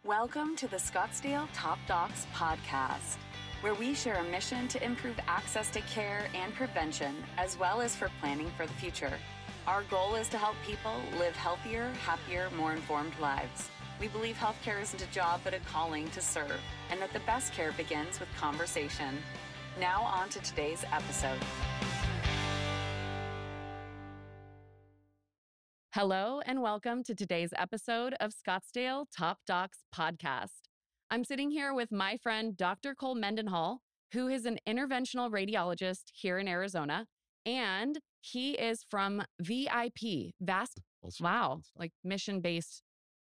Welcome to the Scottsdale Top Docs podcast, where we share a mission to improve access to care and prevention, as well as for planning for the future. Our goal is to help people live healthier, happier, more informed lives. We believe healthcare isn't a job, but a calling to serve, and that the best care begins with conversation. Now on to today's episode. Hello and welcome to today's episode of Scottsdale Top Docs podcast. I'm sitting here with my friend, Dr. Cole Mendenhall, who is an interventional radiologist here in Arizona, and he is from VIP, like mission-based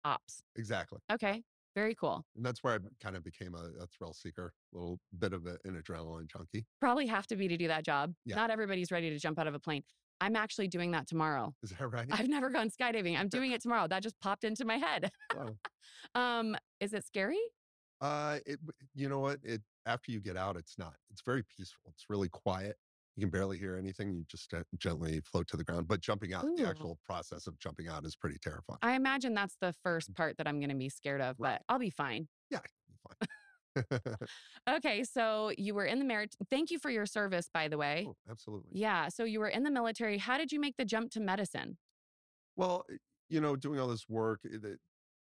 ops. Exactly. Okay, very cool. And that's where I kind of became a thrill seeker, a little bit of an adrenaline junkie. Probably have to be to do that job. Yeah. Not everybody's ready to jump out of a plane. I'm actually doing that tomorrow. Is that right? I've never gone skydiving. I'm doing it tomorrow. That just popped into my head. Wow. Is it scary? You know what? After you get out, it's not. It's very peaceful. It's really quiet. You can barely hear anything. You just gently float to the ground. But jumping out, the actual process of jumping out is pretty terrifying. I imagine that's the first part that I'm going to be scared of, but I'll be fine. Yeah, you'll be fine. Okay, so you were in the military. Thank you for your service, by the way. Oh, absolutely. Yeah, so you were in the military. How did you make the jump to medicine? Well, doing all this work,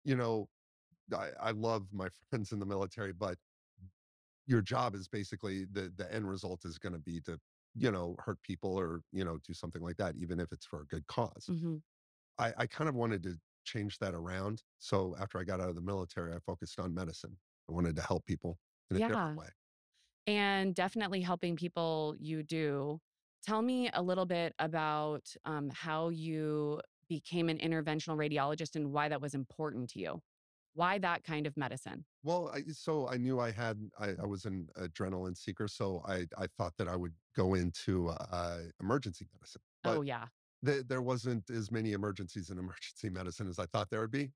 I love my friends in the military, but your job is basically the end result is going to be to, hurt people or, do something like that, even if it's for a good cause. Mm-hmm. I kind of wanted to change that around. So after I got out of the military, I focused on medicine. I wanted to help people in a different way. And definitely helping people you do. Tell me a little bit about how you became an interventional radiologist and why that was important to you. Why that kind of medicine? Well, I knew I was an adrenaline seeker. So I thought that I would go into emergency medicine. But Oh, yeah. there wasn't as many emergencies in emergency medicine as I thought there would be.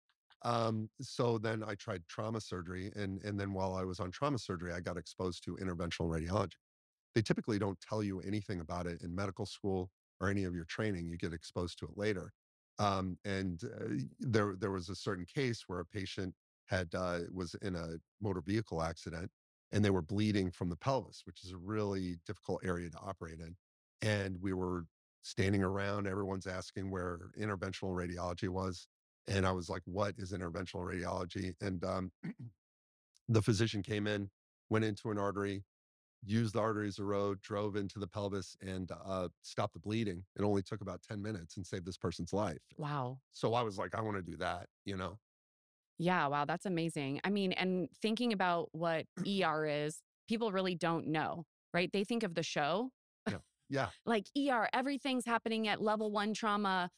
So then I tried trauma surgery. And then while I was on trauma surgery, I got exposed to interventional radiology. They typically don't tell you anything about it in medical school or any of your training. You get exposed to it later. There was a certain case where a patient was in a motor vehicle accident and they were bleeding from the pelvis, which is a really difficult area to operate in. And we were standing around, everyone's asking where interventional radiology was. And I was like, what is interventional radiology? And the physician came in, went into an artery, used the artery as a road, drove into the pelvis and stopped the bleeding. It only took about 10 minutes and saved this person's life. Wow. So I was like, I want to do that, Yeah, wow, that's amazing. I mean, and thinking about what ER is, people really don't know, right? They think of the show. Yeah. Like ER, everything's happening at level 1 trauma,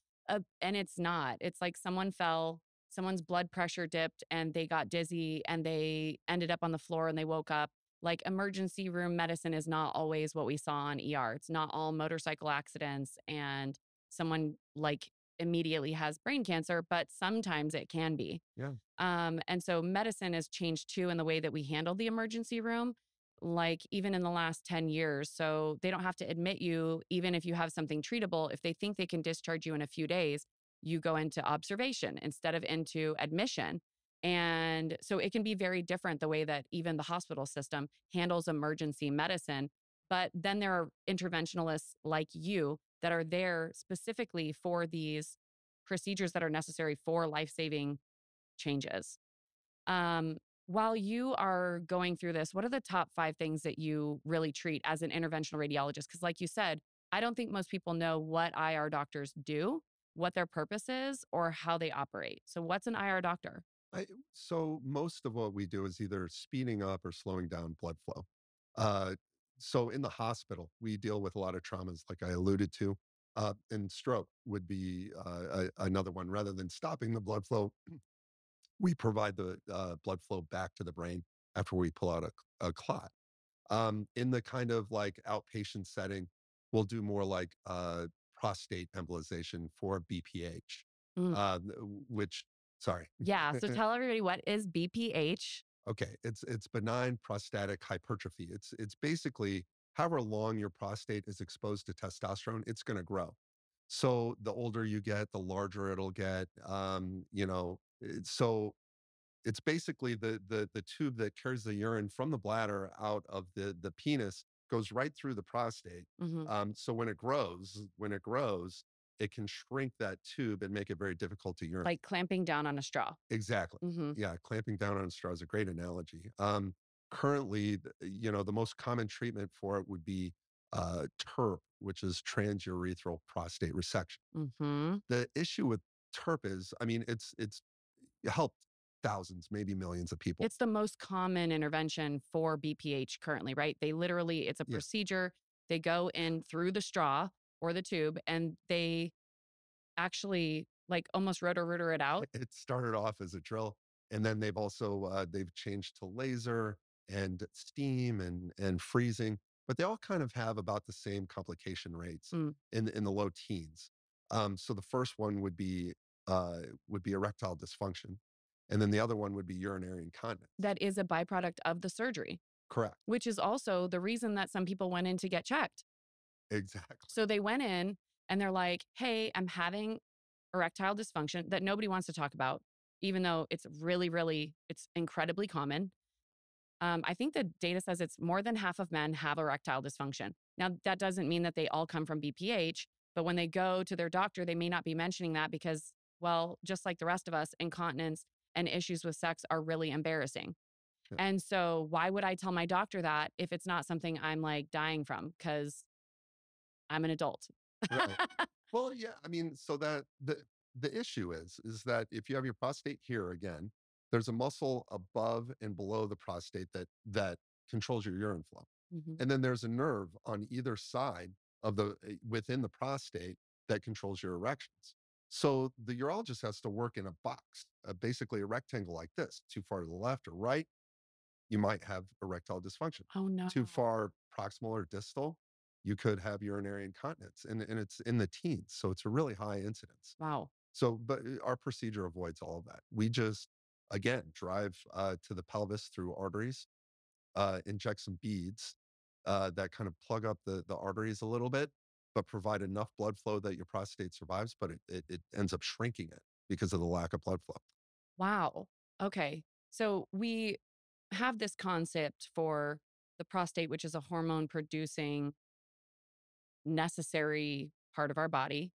and it's not. It's like someone fell, someone's blood pressure dipped, and they got dizzy, and they ended up on the floor, and they woke up. Like emergency room medicine is not always what we saw on ER. It's not all motorcycle accidents, and someone like immediately has brain cancer, but sometimes it can be. Yeah. And so medicine has changed too in the way that we handle the emergency room, like even in the last 10 years. So they don't have to admit you, even if you have something treatable. If they think they can discharge you in a few days, you go into observation instead of into admission. And so it can be very different the way that even the hospital system handles emergency medicine. But then there are interventionalists like you that are there specifically for these procedures that are necessary for life-saving changes. While you are going through this, what are the top 5 things that you really treat as an interventional radiologist? Because like you said, I don't think most people know what IR doctors do, what their purpose is, or how they operate. So what's an IR doctor? So most of what we do is either speeding up or slowing down blood flow. Uh, so in the hospital, we deal with a lot of traumas, like I alluded to, and stroke would be another one. Rather than stopping the blood flow, we provide the blood flow back to the brain after we pull out a clot. In the kind of like outpatient setting, we'll do more like prostate embolization for BPH, Mm. which, sorry. Yeah. So tell everybody, what is BPH? Okay, it's benign prostatic hypertrophy. It's basically however long your prostate is exposed to testosterone, it's going to grow. So the older you get, the larger it'll get. So It's basically the tube that carries the urine from the bladder out of the penis goes right through the prostate. Hmm. So when it grows, it can shrink that tube and make it very difficult to urinate. Like clamping down on a straw. Exactly. Hmm. Yeah, clamping down on a straw is a great analogy. Currently, the most common treatment for it would be TURP, which is transurethral prostate resection. Hmm. The issue with TURP is, I mean, it's helped thousands, maybe millions of people. It's the most common intervention for BPH currently, right? They literally, it's a Yeah. procedure. They go in through the straw or the tube and they actually like almost rotor it out. It started off as a drill, and then they've changed to laser and steam and freezing, but they all kind of have about the same complication rates Mm. in the low teens. So the first one would be erectile dysfunction, and then the other one would be urinary incontinence. That is a byproduct of the surgery, Correct. which is also the reason that some people went in to get checked. Exactly. So they went in and they're like, hey, I'm having erectile dysfunction that nobody wants to talk about, even though it's it's incredibly common. I think the data says it's more than half of men have erectile dysfunction. Now, that doesn't mean that they all come from BPH, but when they go to their doctor, they may not be mentioning that because, well, just like the rest of us, incontinence and issues with sex are really embarrassing. Yeah. And so, why would I tell my doctor that if it's not something I'm like dying from? Because I'm an adult. Right. Well, yeah, I mean, so that the issue is that if you have your prostate here again, there's a muscle above and below the prostate that controls your urine flow. Mhm. And then there's a nerve on either side of within the prostate that controls your erections. So the urologist has to work in a box, basically a rectangle like this, too far to the left or right, you might have erectile dysfunction. Oh, no. Too far proximal or distal, you could have urinary incontinence. And it's in the teens. So it's a really high incidence. Wow. So, but our procedure avoids all of that. We just, again, drive to the pelvis through arteries, inject some beads that kind of plug up the arteries a little bit, but provide enough blood flow that your prostate survives, but it ends up shrinking it because of the lack of blood flow. Wow. Okay. So we have this concept for the prostate, which is a hormone producing necessary part of our body,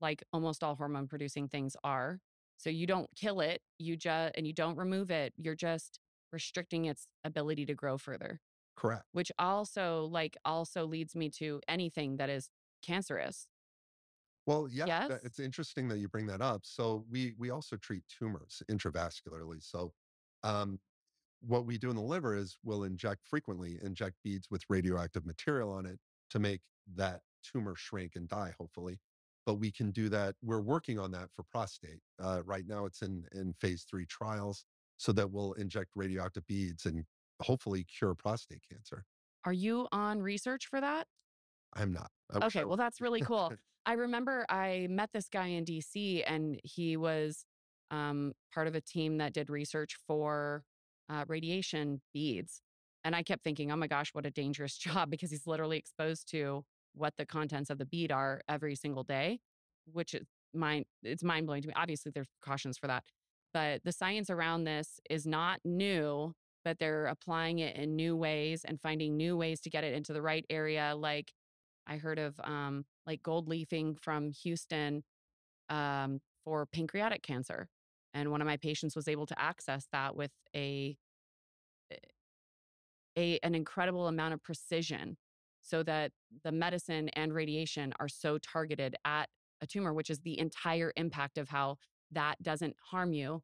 like almost all hormone producing things are. So you don't kill it, and you don't remove it. You're just restricting its ability to grow further, Correct. which also leads me to anything that is cancerous. Well, yeah, Yes? it's interesting that you bring that up. So we also treat tumors intravascularly. So um, what we do in the liver is we'll inject beads with radioactive material on it to make that tumor shrink and die, hopefully. But we can do that. We're working on that for prostate. Right now, it's in phase 3 trials, so that we'll inject radioactive beads and hopefully cure prostate cancer. Are you on research for that? I'm not. I wish Okay, I well, that's really were. cool. I remember I met this guy in DC and he was part of a team that did research for radiation beads. And I kept thinking, oh my gosh, what a dangerous job because he's literally exposed to what the contents of the bead are every single day, which is it's mind blowing to me. Obviously, there's precautions for that. But the science around this is not new, but they're applying it in new ways and finding new ways to get it into the right area. Like I heard of like gold leafing from Houston for pancreatic cancer. And one of my patients was able to access that with an incredible amount of precision so that the medicine and radiation are so targeted at a tumor, which is the entire impact of how that doesn't harm you,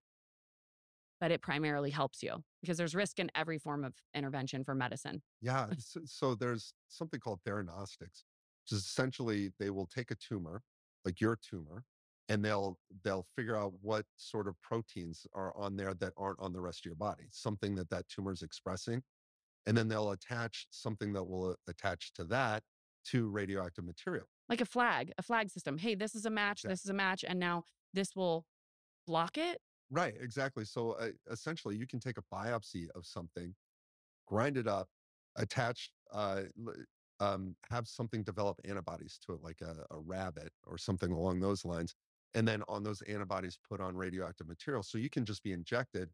but it primarily helps you because there's risk in every form of intervention for medicine. Yeah. So there's something called theranostics, which is essentially they will take a tumor, like your tumor, and they'll figure out what sort of proteins are on there that aren't on the rest of your body, something that tumor is expressing, and then they'll attach something that will attach to that to radioactive material. Like a flag system. Hey, this is a match, Exactly. this is a match, and now this will block it. Right. Exactly. So essentially, you can take a biopsy of something, grind it up, attach, have something develop antibodies to it, like a rabbit or something along those lines. And then on those antibodies, put on radioactive material. So you can just be injected,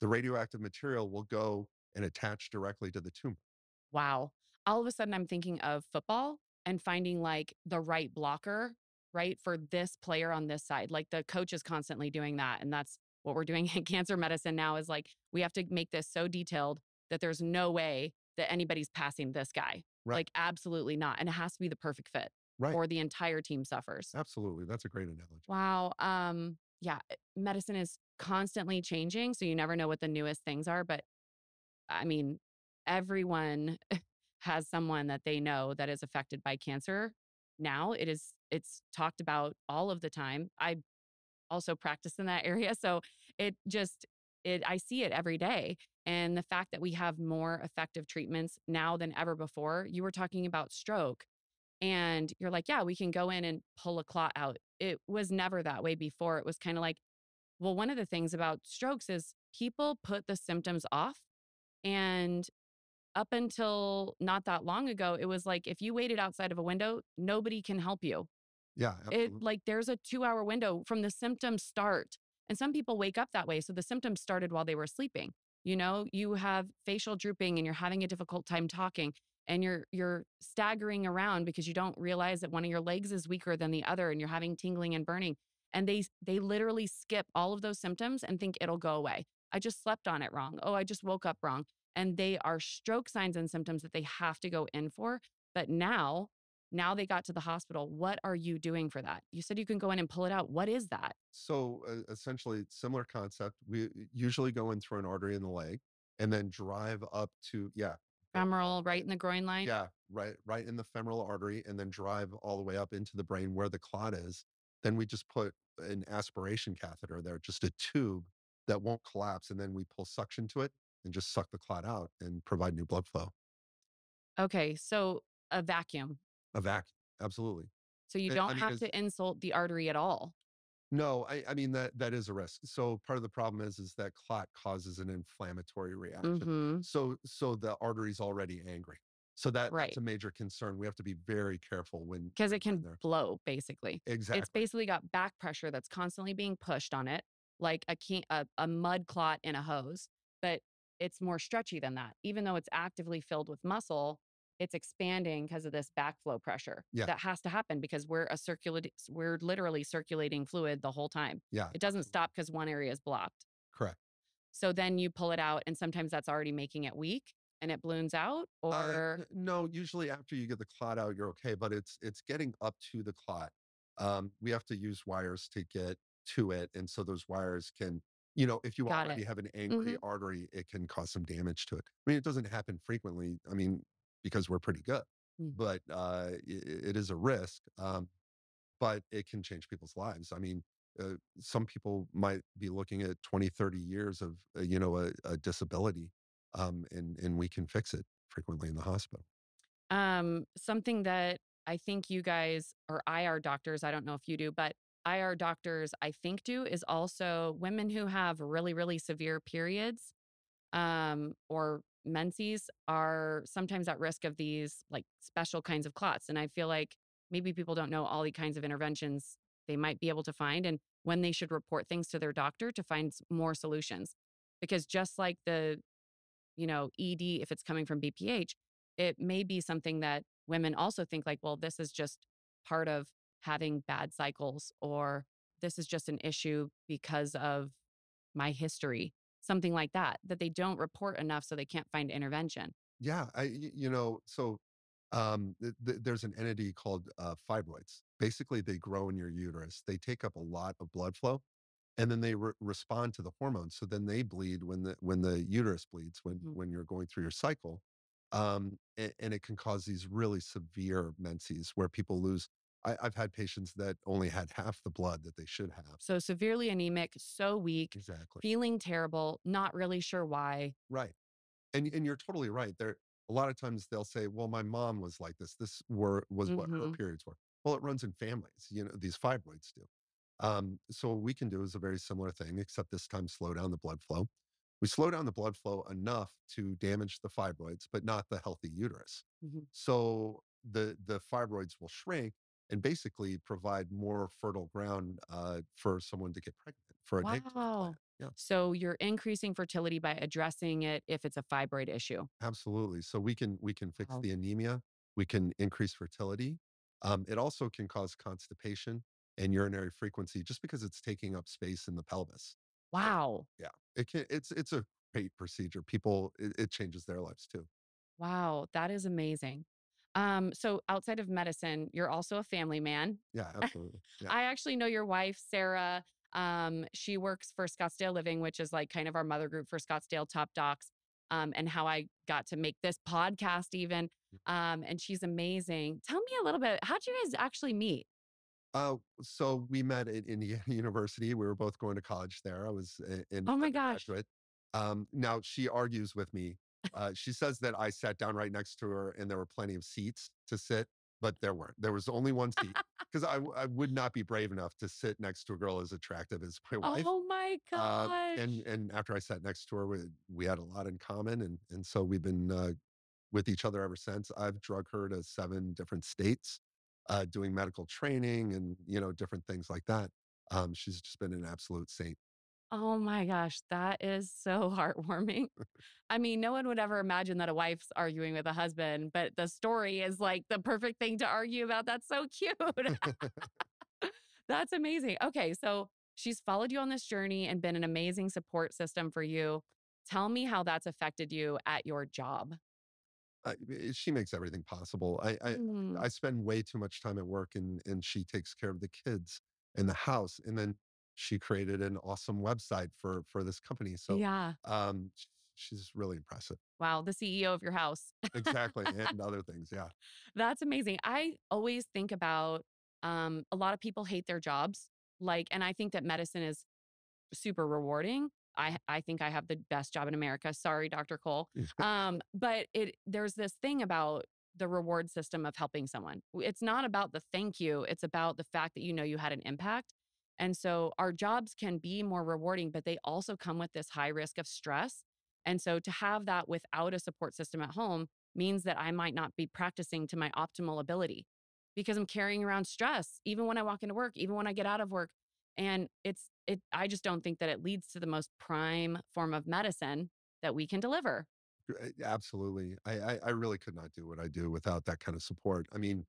The radioactive material will go and attach directly to the tumor. Wow. All of a sudden, I'm thinking of football and finding like the right blocker, right, for this player on this side. Like the coach is constantly doing that. And that's what we're doing in cancer medicine now is like, we have to make this so detailed that there's no way that anybody's passing this guy. Right. Like, absolutely not. And it has to be the perfect fit Right. or the entire team suffers. Absolutely. That's a great analogy. Wow. Yeah, medicine is constantly changing. So you never know what the newest things are. But I mean, everyone has someone that they know that is affected by cancer. Now it's talked about all of the time. I also practice in that area, so it just it I see it every day. And the fact that we have more effective treatments now than ever before. You were talking about stroke and you're like, yeah, we can go in and pull a clot out. It was never that way before. It was kind of like, well, one of the things about strokes is people put the symptoms off and up until not that long ago, it was like if you waited outside of a window, nobody can help you. Yeah, It absolutely. like there's a 2-hour window from the symptoms start. And some people wake up that way. So the symptoms started while they were sleeping. You know, you have facial drooping and you're having a difficult time talking and you're staggering around because you don't realize that one of your legs is weaker than the other and you're having tingling and burning. And they literally skip all of those symptoms and think it'll go away. I just slept on it wrong. Oh, I just woke up wrong. And they are stroke signs and symptoms that they have to go in for. But now they got to the hospital. What are you doing for that? You said you can go in and pull it out. What is that? So essentially, similar concept. We usually go in through an artery in the leg and then drive up to, yeah, go all Femoral, the right way. in the groin line? Yeah, right in the femoral artery and then drive all the way up into the brain where the clot is. Then we just put an aspiration catheter there, just a tube that won't collapse. And then we pull suction to it and just suck the clot out and provide new blood flow. Okay, so a vacuum. A vacuum. Absolutely. So you I don't mean, have to insult the artery at all. no, I mean that is a risk. So part of the problem is that clot causes an inflammatory reaction. Mhm. So the artery's already angry. So that's Right. a major concern. We have to be very careful Because when it we're in can there. blow, basically. It's Exactly. basically got back pressure that's constantly being pushed on it, like a mud clot in a hose, but it's more stretchy than that. Even though it's actively filled with muscle, it's expanding because of this backflow pressure. Yeah. That has to happen because we're literally circulating fluid the whole time. Yeah. It doesn't Absolutely. stop because one area is blocked. Correct. So then you pull it out, and sometimes that's already making it weak and it balloons out, or No, usually after you get the clot out, you're okay, but it's getting up to the clot. We have to use wires to get to it, and so those wires can, if you got it. already have an angry Hmm. artery, it can cause some damage to it. I mean, it doesn't happen frequently. I mean, because we're pretty good, but it is a risk. But it can change people's lives. I mean, some people might be looking at 20, 30 years of, a disability, and we can fix it frequently in the hospital. Something that I think you guys or IR doctors, I don't know if you do, but IR doctors, I think do is also women who have really, really severe periods or menses are sometimes at risk of these like special kinds of clots. And I feel like maybe people don't know all the kinds of interventions they might be able to find and when they should report things to their doctor to find more solutions. Because just like the ED, if it's coming from BPH, it may be something that women also think like, well, this is just part of having bad cycles, or this is just an issue because of my history, something like that, that they don't report enough so they can't find intervention. Yeah, so there's an entity called fibroids. Basically, they grow in your uterus. They take up a lot of blood flow, and then they respond to the hormones. So then they bleed when the uterus bleeds Mhm. when you're going through your cycle, and it can cause these really severe menses where people lose. I've had patients that only had half the blood that they should have. So severely anemic, so weak, Exactly. feeling terrible, not really sure why. Right. And you're totally right. There a lot of times they'll say, "Well, my mom was like this. Was what her Hmm. periods were." Well, it runs in families. These fibroids do. So what we can do is a very similar thing, except this time slow down the blood flow. We slow down the blood flow enough to damage the fibroids, but not the healthy uterus. Hmm. So the fibroids will shrink and basically provide more fertile ground for someone to get pregnant for an egg to Wow. implant. Yeah. So you're increasing fertility by addressing it if it's a fibroid issue. Absolutely. So we can fix Wow. the anemia. We can increase fertility. It also can cause constipation and urinary frequency just because it's taking up space in the pelvis. So Wow. yeah, it's a great procedure. People it changes their lives too. Wow. That is amazing. So outside of medicine, you're also a family man. Yeah, absolutely. Yeah. I actually know your wife, Sarah. She works for Scottsdale Living, which is like kind of our mother group for Scottsdale Top Docs, and how I got to make this podcast even. And she's amazing. Tell me a little bit, how'd you guys actually meet? So we met at Indiana University. We were both going to college there. I was an Oh my gosh. undergraduate. Now she argues with me. She says that I sat down right next to her, and there were plenty of seats to sit, but there weren't. There was only one seat because I would not be brave enough to sit next to a girl as attractive as my wife. Oh my gosh. And after I sat next to her, we had a lot in common, and so we've been with each other ever since. I've drug her to 7 different states, doing medical training and, different things like that. She's just been an absolute saint. Oh my gosh. That is so heartwarming. I mean, no one would ever imagine that a wife's arguing with a husband, but the story is like the perfect thing to argue about. That's so cute. That's amazing. Okay, so she's followed you on this journey and been an amazing support system for you. Tell me how that's affected you at your job. She makes everything possible. Mm, I spend way too much time at work, and she takes care of the kids and the house. And then she created an awesome website for this company. So yeah. she's really impressive. Wow, the CEO of your house. Exactly. And other things. Yeah. That's amazing. I always think about a lot of people hate their jobs. Like, and I think that medicine is super rewarding. I think I have the best job in America. Sorry, Dr. Cole. But there's this thing about the reward system of helping someone. It's not about the thank you. It's about the fact that you know you had an impact. And so our jobs can be more rewarding, but they also come with this high risk of stress. And so to have that without a support system at home means that I might not be practicing to my optimal ability because I'm carrying around stress, even when I walk into work, even when I get out of work. And I just don't think that it leads to the most prime form of medicine that we can deliver. Absolutely. I really could not do what I do without that kind of support. I mean,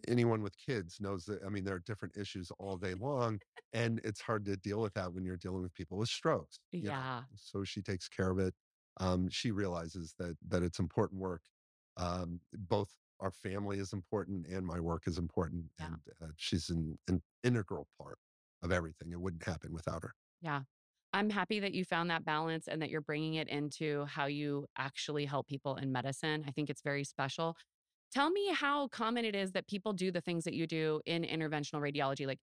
anyone with kids knows that, I mean, there are different issues all day long, and it's hard to deal with that when you're dealing with people with strokes. Yeah. So she takes care of it. She realizes that it's important work. Both our family is important and my work is important, Yeah. and she's an integral part of everything. It wouldn't happen without her. Yeah. I'm happy that you found that balance and that you're bringing it into how you actually help people in medicine. I think it's very special. Tell me how common it is that people do the things that you do in interventional radiology. Like,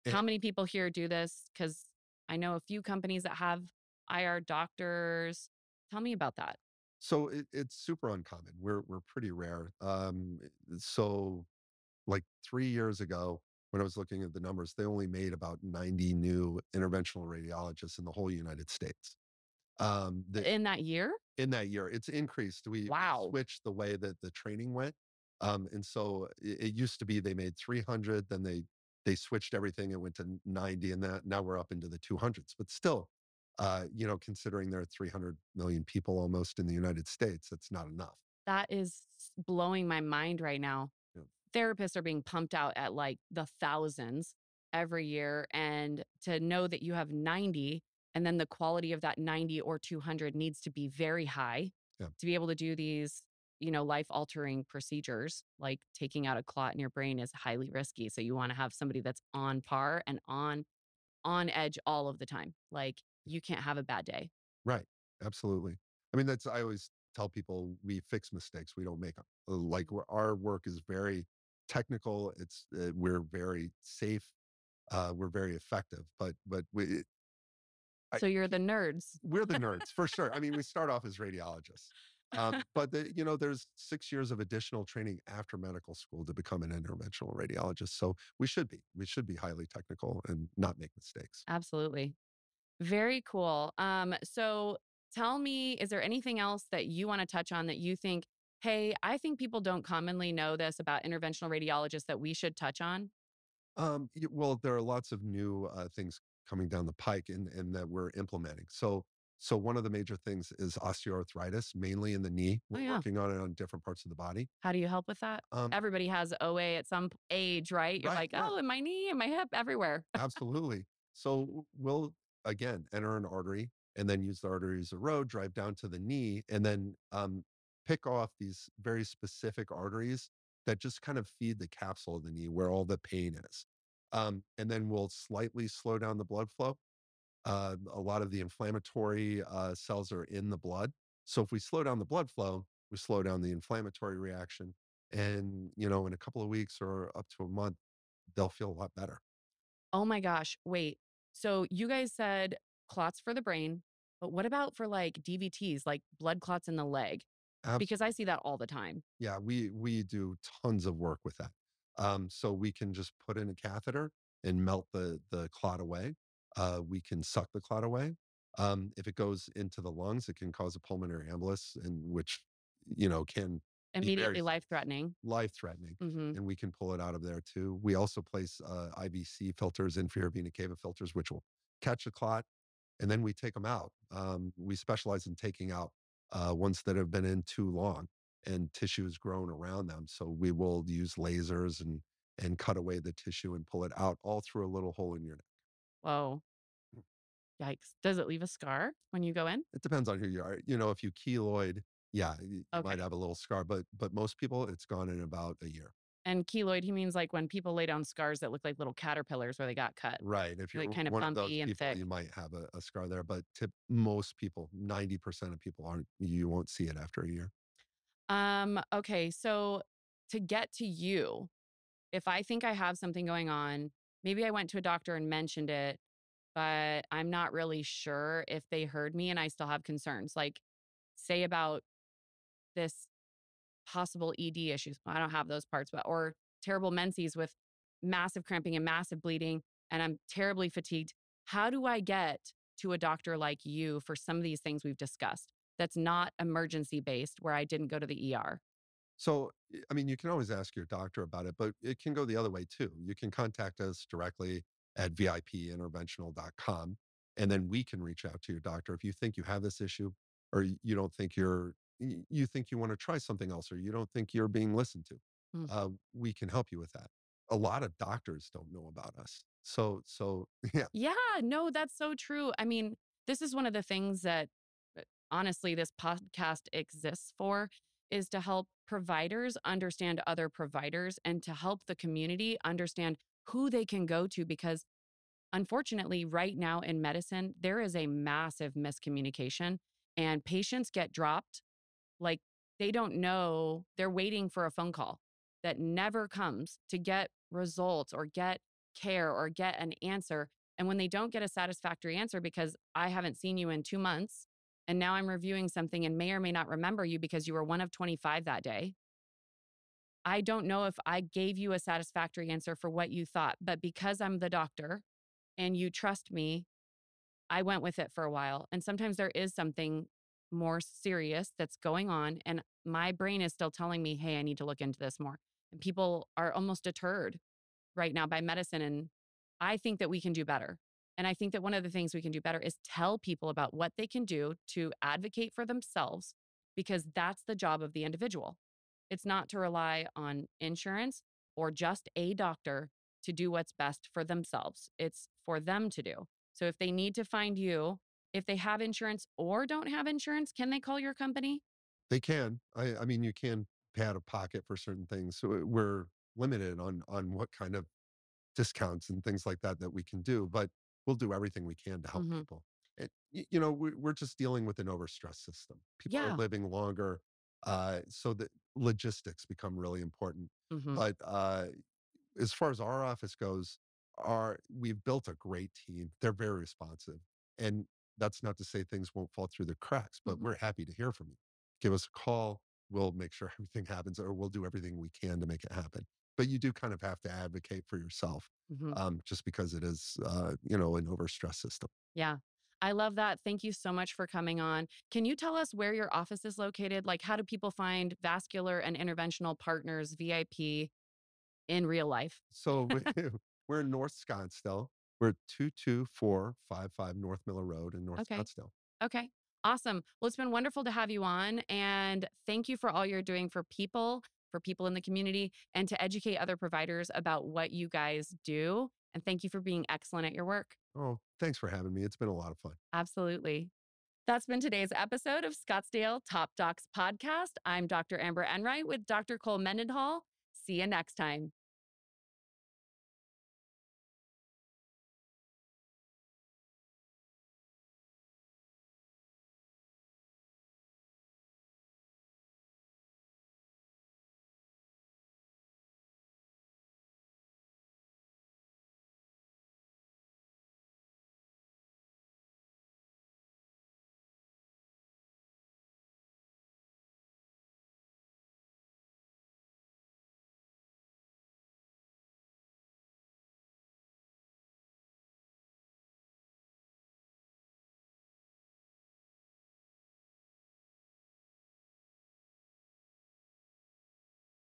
Eh, how many people here do this? Because I know a few companies that have IR doctors. Tell me about that. so it's super uncommon. We're pretty rare. So like 3 years ago, when I was looking at the numbers, they only made about 90 new interventional radiologists in the whole United States. The In that year? In that year, it's increased. We Wow. switched the way that the training went, and so it used to be they made 300, then they switched everything. It went to 90, and that now we're up into the 200s. But still, considering there are 300 million people almost in the United States, that's not enough. That is blowing my mind right now. Yeah. Therapists are being pumped out at like the thousands every year. And to know that you have 90 and then the quality of that 90 or 200 needs to be very high Yeah. to be able to do these, life altering procedures like taking out a clot in your brain is highly risky. So you want to have somebody that's on par and on edge all of the time. Like you can't have a bad day. Right. Absolutely. I mean, I always tell people we fix mistakes, we don't make them. Like our work is very technical. We're very safe. We're very effective, but So you're the nerds. we're the nerds for sure. I mean, we start off as radiologists, but there's 6 years of additional training after medical school to become an interventional radiologist. So we should be highly technical and not make mistakes. Absolutely. Very cool. So tell me, is there anything else that you want to touch on that you think, hey, I think people don't commonly know this about interventional radiologists that we should touch on? Well, there are lots of new things coming down the pike and that we're implementing. So one of the major things is osteoarthritis, mainly in the knee. Oh, We're yeah. working on it on different parts of the body. How do you help with that? Um, Everybody has OA at some age, right? You're right, like, yeah, oh, in my knee, in my hip, everywhere. absolutely. So we'll again enter an artery and then use the artery as a road, drive down to the knee, and then pick off these very specific arteries that just kind of feed the capsule of the knee where all the pain is. And then we'll slightly slow down the blood flow. A lot of the inflammatory cells are in the blood. So if we slow down the blood flow, we slow down the inflammatory reaction. And, in a couple of weeks or up to a month, they'll feel a lot better. Oh my gosh. Wait. So you guys said clots for the brain, but what about for like DVTs, like blood clots in the leg? Because I Absolutely. see that all the time. Yeah, we do tons of work with that. So we can just put in a catheter and melt the clot away. We can suck the clot away. If it goes into the lungs, it can cause a pulmonary embolus, and which can be very Immediately life threatening. life threatening. Hmm. And we can pull it out of there too. We also place IVC filters, inferior vena cava filters, which will catch the clot and then we take them out. We specialize in taking out ones that have been in too long and tissue has grown around them. So we will use lasers and cut away the tissue and pull it out all through a little hole in your neck. Whoa. Yikes. Does it leave a scar when you go in? It depends on who you are. If you keloid, yeah, you might Okay. have a little scar, but most people it's gone in about a year. And keloid, he means like when people lay down scars that look like little caterpillars where they got cut, Right. If like you're kind of one of those bumpy and people, thick. you might have a scar there, but most people, 90% of people aren't, you won't see it after a year. Okay. So to get to you, if I think I have something going on, maybe I went to a doctor and mentioned it, but I'm not really sure if they heard me and I still have concerns. Like, say about this possible ED issues. I don't have those parts, but or terrible menses with massive cramping and massive bleeding, and I'm terribly fatigued. How do I get to a doctor like you for some of these things we've discussed that's not emergency based where I didn't go to the ER? So, I mean, you can always ask your doctor about it, but it can go the other way too. You can contact us directly at vipinterventional.com, and then we can reach out to your doctor if you think you have this issue or you don't think you think you want to try something else or you don't think you're being listened to. Mm. We can help you with that. A lot of doctors don't know about us. So yeah, Yeah, no, that's so true. I mean, this is one of the things that honestly this podcast exists for is to help providers understand other providers and to help the community understand who they can go to because unfortunately right now in medicine there is a massive miscommunication and patients get dropped like they don't know, they're waiting for a phone call that never comes to get results or get care or get an answer. And when they don't get a satisfactory answer because I haven't seen you in 2 months and now I'm reviewing something and may or may not remember you because you were one of 25 that day. I don't know if I gave you a satisfactory answer for what you thought, but because I'm the doctor and you trust me, I went with it for a while. And sometimes there is something more serious that's going on. And my brain is still telling me, hey, I need to look into this more. And people are almost deterred right now by medicine. And I think that we can do better. And I think that one of the things we can do better is tell people about what they can do to advocate for themselves, because that's the job of the individual. It's not to rely on insurance or just a doctor to do what's best for themselves. It's for them to do. So if they need to find you, if they have insurance or don't have insurance, can they call your company? they can. I mean, you can pay out of pocket for certain things. So we're limited on what kind of discounts and things like that that we can do, but we'll do everything we can to help Hmm. people. And, we're just dealing with an overstressed system. People are Yeah. living longer, so the logistics become really important. Hmm. But as far as our office goes, we've built a great team. They're very responsive, and that's not to say things won't fall through the cracks. But Hmm. we're happy to hear from you. Give us a call. We'll make sure everything happens, or we'll do everything we can to make it happen. But you do kind of have to advocate for yourself, Hmm. just because it is, an overstressed system. Yeah. I love that. Thank you so much for coming on. Can you tell us where your office is located? Like, how do people find vascular and interventional partners, VIP, in real life? So we're in North Scottsdale. We're at 22455 North Miller Road in North Okay. Scottsdale. Okay. Awesome. Well, it's been wonderful to have you on. And thank you for all you're doing for people in the community, and to educate other providers about what you guys do. And thank you for being excellent at your work. Oh, thanks for having me. It's been a lot of fun. Absolutely. That's been today's episode of Scottsdale Top Docs Podcast. I'm Dr. Amber Enright with Dr. Cole Mendenhall. See you next time.